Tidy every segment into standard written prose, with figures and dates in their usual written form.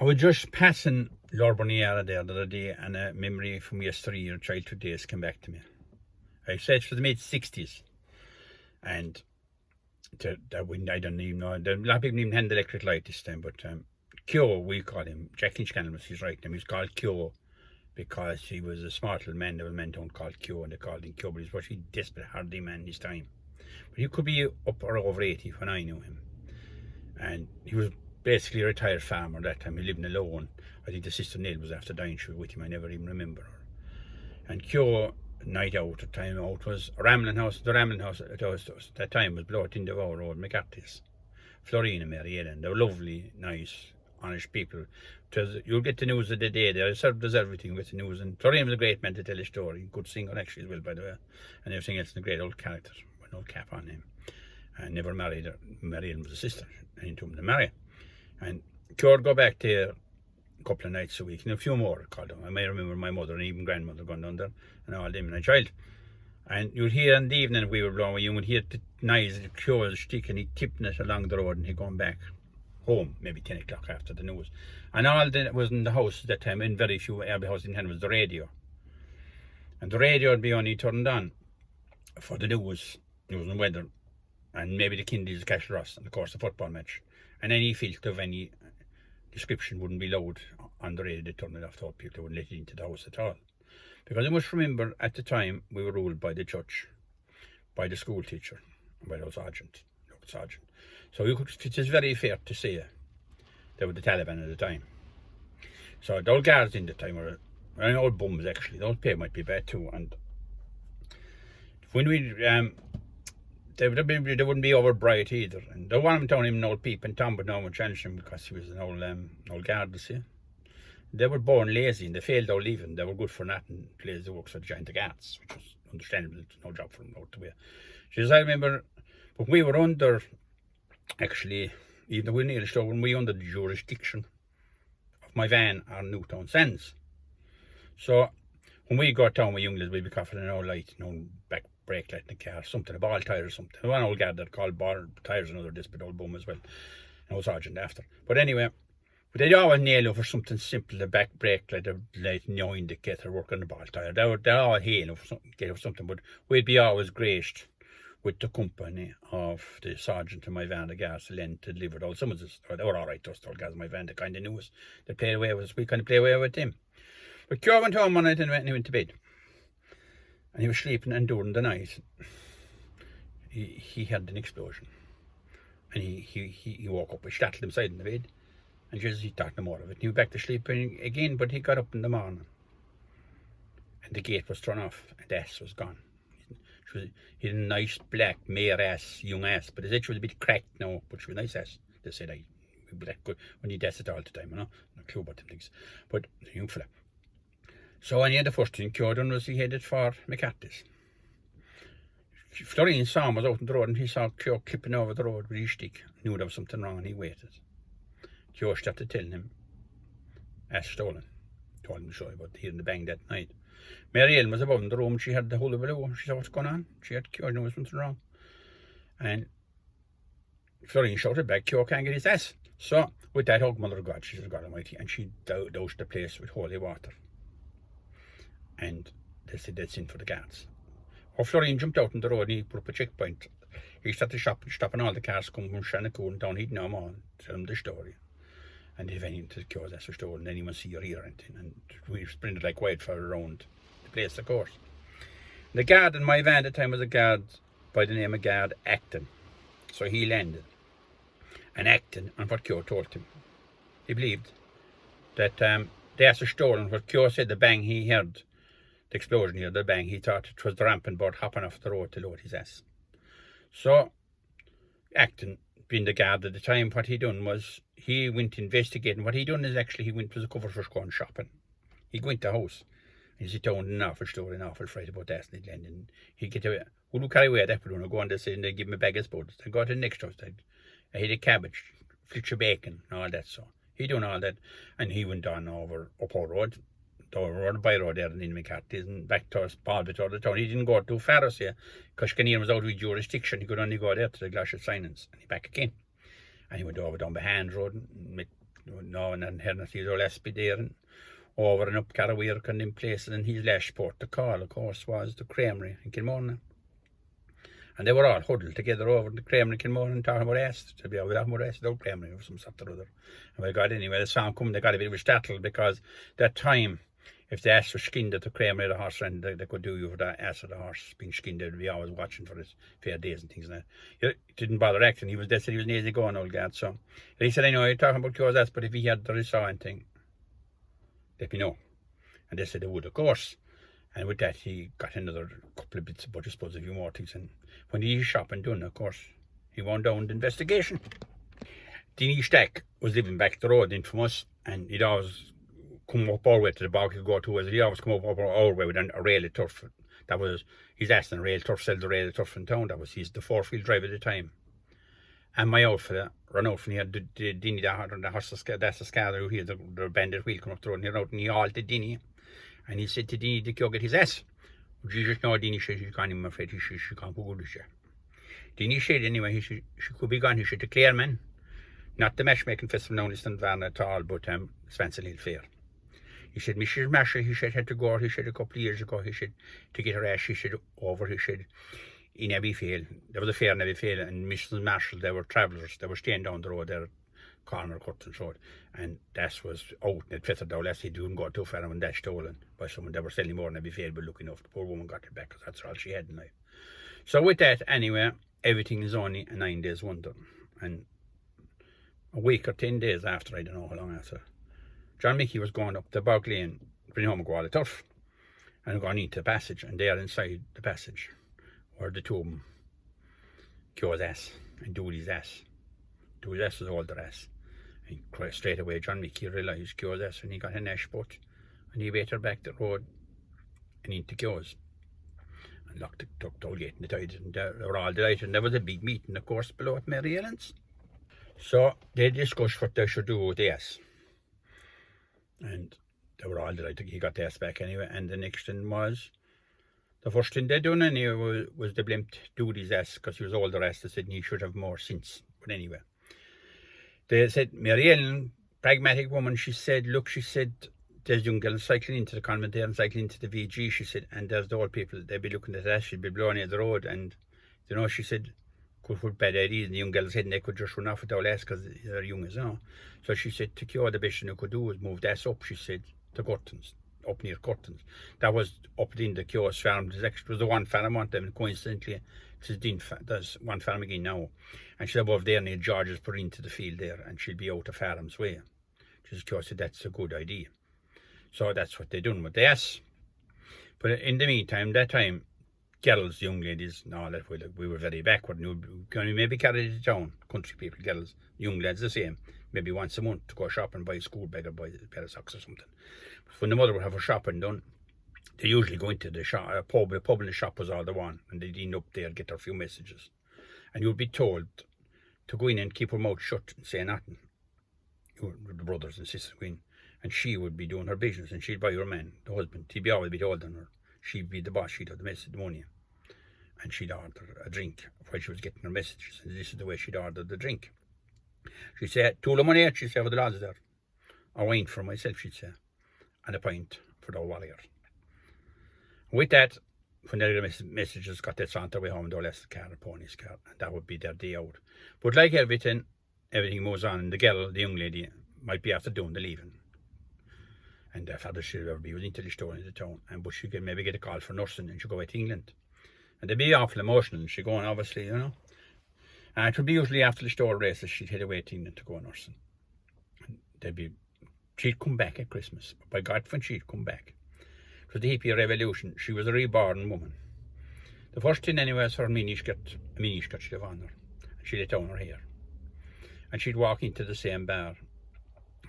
I was just passing Bunagara there the other day, and a memory from yesteryear, childhood days, came back to me. I said it was the mid-60s, and I don't even know, a lot of people didn't even have the electric light this time, but Keogh, we call him, Jack Lynch was his right name. He was called Keogh because he was a smart little man. There was a man called Keogh, and they called him Keogh, but he was a desperate, hardy man this time. But he could be up or over 80 when I knew him. And he was basically a retired farmer that time. He lived alone. I think the sister Nell was after dying. She was with him. I never even remember her. And Keogh, night out or time out, was a rambling house. The rambling house at that time was below Listowel Road, McCarthy's. Florine and Mary Ellen. They were lovely, nice, honest people. You'll get the news of the day. They served us everything with the news. And Florine was a great man to tell a story. Good singer actually as well, by the way. And everything else, a great old character with no cap on him. And never married her. Mary Ellen was a sister. And he told him to marry. And Keogh would go back there a couple of nights a week, and a few more called them. I may remember my mother and even grandmother going down there, and all them and a child. And you'd hear in the evening we were blowing, you would hear the noise of Keogh's stick, and he tipping it along the road, and he going back home, maybe 10 o'clock after the news. And all that was in the house at that time, in very few every house in hand, was the radio. And the radio would be only turned on for the news and weather, and maybe the Kindies, the Cashel Ross, and of course the football match. And any filth of any description wouldn't be loud on the radio. They turned it off to people. They wouldn't let it into the house at all. Because I must remember at the time we were ruled by the church, by the school teacher, and by the local sergeant. So it is very fair to say they were the Taliban at the time. So the old guards in the time were old bums actually. The old pay might be bad too. And when we they wouldn't be over bright either. And they wanted to him an old peep, and Tom would know and challenge him because he was an old guard, you see. They were born lazy and they failed out leaving. They were good for nothing. Lazy works for the giant guards, which was understandable. No job for them out the way. She says, I remember, but we were under, actually, even we nearly still, when we were under the jurisdiction of my van on Newtown Sands. So when we got down with young lads, we'd be coughing an old light, back brake light in the car, something, a ball tire or something. One old guard that called ball tires, another desperate old bum as well. No sergeant after. But anyway, they'd always nail over something simple, the back brake light, the light no indicator, work on the ball tire. They'd all hail over something, but we'd be always graced with the company of the sergeant in my van, the guards, to lend to deliver all. Some of us, they were all right, those old guys in my van, they kind of knew us. They played away with us, we kind of play away with them. But Keogh went home one night and he went to bed. And he was sleeping, and during the night, he had an explosion. And he woke up, he startled inside in the bed, and just he thought no more of it. He went back to sleep again, but he got up in the morning, and the gate was thrown off, and the ass was gone. He had a nice black mare ass, young ass, but his edge was a bit cracked now, but she was a nice ass. They said he'd be that good when he does it all the time, no clue about them things. But a young fella. So when he had the first thing Keogh done was he headed for McCarthy's. Florine saw him, was out on the road, and he saw Keogh clipping over the road with his stick. Knew there was something wrong, and he waited. Keogh started telling him, ass stolen. Told him to show about hearing the bang that night. Mary Ellen was above in the room, she had the whole of it over. She said, what's going on? She had Keogh, knew there was something wrong. And Florine shouted back, Keogh can't get his ass. So with that, oh mother of God, she said, God Almighty, and she doused the place with holy water. And they said they'd send for the guards. Oh, Florine jumped out on the road and he put up a checkpoint. He started stopping all the cars coming from Shannacoon and down. He'd know them all, tell them the story. And if any to Keogh's ass was stolen, anyone see or hear anything. And we sprinted like wildfire around the place, of course. The guard in my van at the time was a guard by the name of Guard Acton. So he landed. And Acton, and what Keogh told him, he believed that the ass was stolen. What Keogh said, the bang he heard, the explosion here, the bang, he thought it was the ramping bird hopping off the road to load his ass. So, Acton, being the guard at the time, what he done was, he went investigating. What he done is actually, he went to the cover for going shopping. He went to the house, and he told an awful story, an awful fright about that, and he'd get away. Who'd carry away that balloon, go on to say, and they give him a bag of spuds. They go to the next house, I had a cabbage, flitch of bacon, and all that, so he done all that, and he went on over up our road, the by road there in McCarthy's and back to us, Paul bit out of the town. He didn't go too far, as here, because Kinnear was out of his jurisdiction. He could only go there to the Glass of Silence, and he back again. And he went over down Behind Road, and no, and Herna sees all Espy there and over and up Carrawirk and in places, and his Lashport. The call, of course, was the creamery in Kilmorna. And they were all huddled together over the creamery in Kilmorna and talking about S. To be able to talk about S, the old creamery of some sort or other. And we got anyway, the song come, they got a bit of a startle because that time, if the ass was skinned at the creamery of the horse, and they could do you for the ass of the horse being skinned, they'd be always watching for his fair days and things like that. He didn't bother acting. They said he was an easy going old guy. So he said, I know you're talking about Keogh's ass, but if he had the saw anything, let me know. And they said they would, of course. And with that, he got another couple of bits about, I suppose, a few more things. And when he was shopping done, of course, he wound down the investigation. Deanie Stack was living back the road in from us, and he'd always come up our way to the bog he'd go to. He'd always come up our way with a rail of turf. That was his ass and rail turf, sold the rail of turf in town. That was the 4-wheel drive at the time. And my outfit ran out from here, the Deanie, the horse, that's the scatter who had the bandit wheel come up the road, and he ran out and he halted Deanie. And he said to Deanie, the Keogh get his ass. Jesus, no, Deanie said she's gone, I'm afraid she can't go good, Deanie said anyway, he said she could be gone, he said, the Clare man. Not the matchmaking festival known as Dunvarna at all, but Swansea Hill Fair. He said, Mrs. Marshall, he said, had to go, he said, a couple of years ago, he said, to get her ass, he said, over, he said, in Abbeyfield. There was a fair in Abbeyfield, and Mrs. Marshall, they were travellers, they were staying down the road there, corner Curtin's Road, and that was out in the fifth of the last, he didn't go too far and that's stolen by someone. They were selling more than Abbeyfield, but lucky enough, the poor woman got it back, because that's all she had in life. So with that, anyway, everything is only a 9 days wonder, and a week or 10 days after, I don't know how long after, John Mickey was going up the bog lane, bringing home a go of turf, and going into the passage, and there inside the passage were the two of them, Keogh's ass and Dooley's ass. Dooley's ass was older ass. And straight away John Mickey realised Keogh's ass, and he got an ash boat, and he waited back the road and into Keogh's. And locked the toll gate and the tide, and they were all delighted, and there was a big meeting, of course, below at Mary Ellen's. So they discussed what they should do with the ass. And they were all delighted. He got the ass back anyway. And the next thing was, the first thing they done anyway was they blamed Dooley's ass because he was older ass. They said he should have more sense. But anyway, they said, Mary Ellen, pragmatic woman, she said, look, she said, there's young girls cycling into the convent there and cycling into the VG, she said, and there's the old people, they'd be looking at that, she'd be blowing out the road, and, you know, she said, could put bad ideas in the young girls' head, and they could just run off without ass because they're young as well. So she said, to Keogh, the best thing you could do was move the ass up, she said, to Curtin's, up near Curtin's. That was up in the Keogh's farm. It was the one farm I want them, and coincidentally, there's one farm again now. And she's above there near George's put into the field there, and she'll be out of farm's way. Keogh said, that's a good idea. So that's what they done with the ass. But in the meantime, that time, girls, young ladies, and all that, we were very backward. And we maybe carried it down, country people, girls, young lads the same, maybe once a month to go shopping, buy a school bag or buy a pair of socks or something. But when the mother would have her shopping done, they usually go into the shop, a pub in the shop was all the one, and they'd end up there, get their few messages. And you'd be told to go in and keep her mouth shut and say nothing. The brothers and sisters go in, and she would be doing her business, and she'd buy her man, the husband, he'd be always be older than her. She'd be the boss, she'd have the message, the money, and she'd order a drink while she was getting her messages, and this is the way she'd order the drink. She'd say, "2 of money," she'd say, "for the lads there, a wine for myself," she'd say, "and a pint for the warrior." With that, when their messages got that on their way home, they'll less the car, the pony's car, and that would be their day out. But like everything moves on, and the girl, the young lady, might be after doing the leaving. And their father should ever be into Listowel in the town, but she could maybe get a call for nursing, and she'd go away to England. And they'd be awful emotional, and she'd go on, obviously, you know. And it would be usually after the Listowel races, she'd head away to England to go nursing. And she'd come back at Christmas. But by God, when she'd come back, it was the hippie revolution. She was a reborn woman. The first thing anyway was her miniskirt she'd have on her. And she'd let down her hair. And she'd walk into the same bar.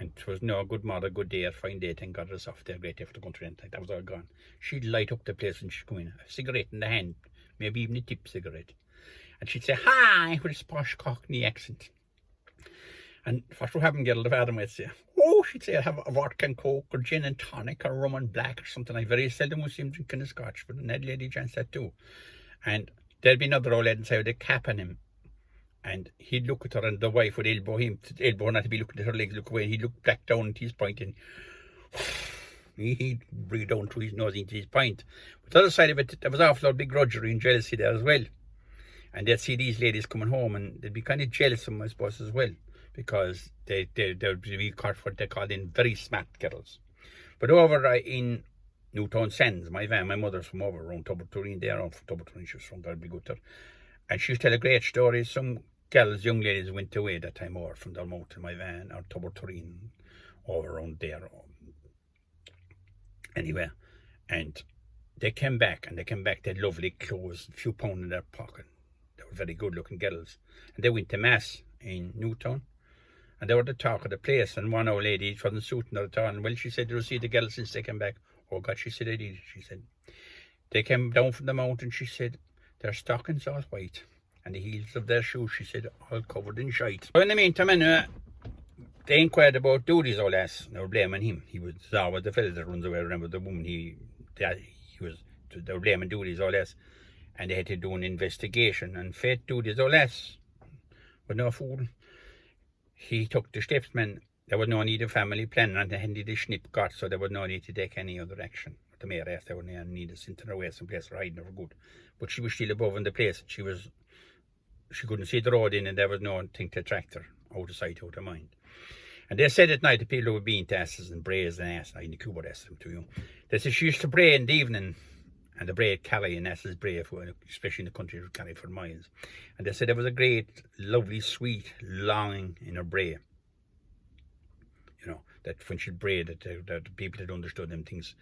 And it was no good mother, good day, fine day, thank God it's off there, great day for the country, and that was all gone. She'd light up the place when she'd come in, a cigarette in the hand, maybe even a tip cigarette. And she'd say, "Hi," with a posh Cockney accent. And what would happen, girl, the father might say, "Oh," she'd say, "I'll have a vodka and coke, or gin and tonic, or rum and black, or something." I very seldom would see him drinking a scotch, but an lady chance that too. And there'd be another old lady and say, with a cap on him, And he'd look at her, and the wife would elbow him, elbow her not to be looking at her legs, look away, and he'd look back down at his point, and he'd breathe down through his nose into his pint. But the other side of it, there was awful lot of begrudgery and jealousy there as well. And they'd see these ladies coming home, and they'd be kind of jealous of them, I suppose, as well, because they would be caught what they called in very smart girls. But over in Newtown Sands, my mother's from over around Tubertureen there, from Tubertureen, she was from Derbygutter. And she used to tell a great story. Some girls, young ladies, went away that time over from Dermot in my van, or Tubertureen, over around there. Anyway, and they came back, they had lovely clothes, a few pounds in their pocket. They were very good looking girls. And they went to Mass in Newtown. And they were the talk of the place. And one old lady, she wasn't suiting her at all. And well, she said, "Did you see the girls since they came back?" "Oh God," she said, "I did." She said, "They came down from the mountain," she said, "their stockings all white, and the heels of their shoes," she said, "all covered in shite." So in the meantime, anyway, they inquired about Doodie's old ass. They were blaming him. He was always the fella that runs away. Remember the woman? They were blaming Doodie's old ass, and they had to do an investigation. And fate Doodie's old ass was no fool. He took the steps, man. There was no need of family planning, and they hadn't the snip got, so there was no need to take any other action. The mayor asked, they were no need to send her away someplace or hiding her for good. But she was still above in the place. She couldn't see the road in, and there was no thing to attract her, out of sight, out of mind. And they said at night, the people who were being to asses and brays and ass, in the Cuba asked them to you. They said she used to bray in the evening, and the bray carry and asses bray, especially in the country, would carry for miles. And they said there was a great, lovely, sweet longing in her bray. You know, that when she'd bray, that the people had understood them things.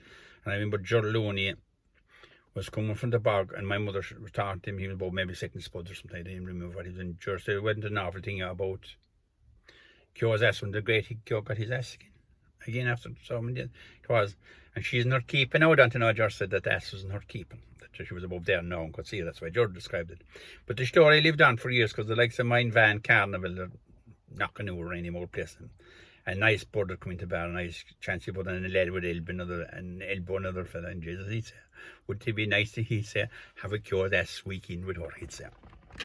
And I remember Gerald Looney was coming from the bog, and my mother was talking to him. He was about maybe second spud or something. I didn't remember what he was in church. There wasn't a novel thing about Keogh's ass when the great Keogh got his ass again after so many years. It was. And she's not keeping out until now. George said that the ass wasn't her keeping. That she was above there now and could see it. That's why George described it. But the story lived on for years because the likes of mine van Carnival, they're knocking over any more place. A nice bird would come into bar, a nice chancy bird, and a lad would elbow another fella. And Jesus, he'd say, "Would it be nice to," he'd say, "have a cure that weekend with her," he'd say.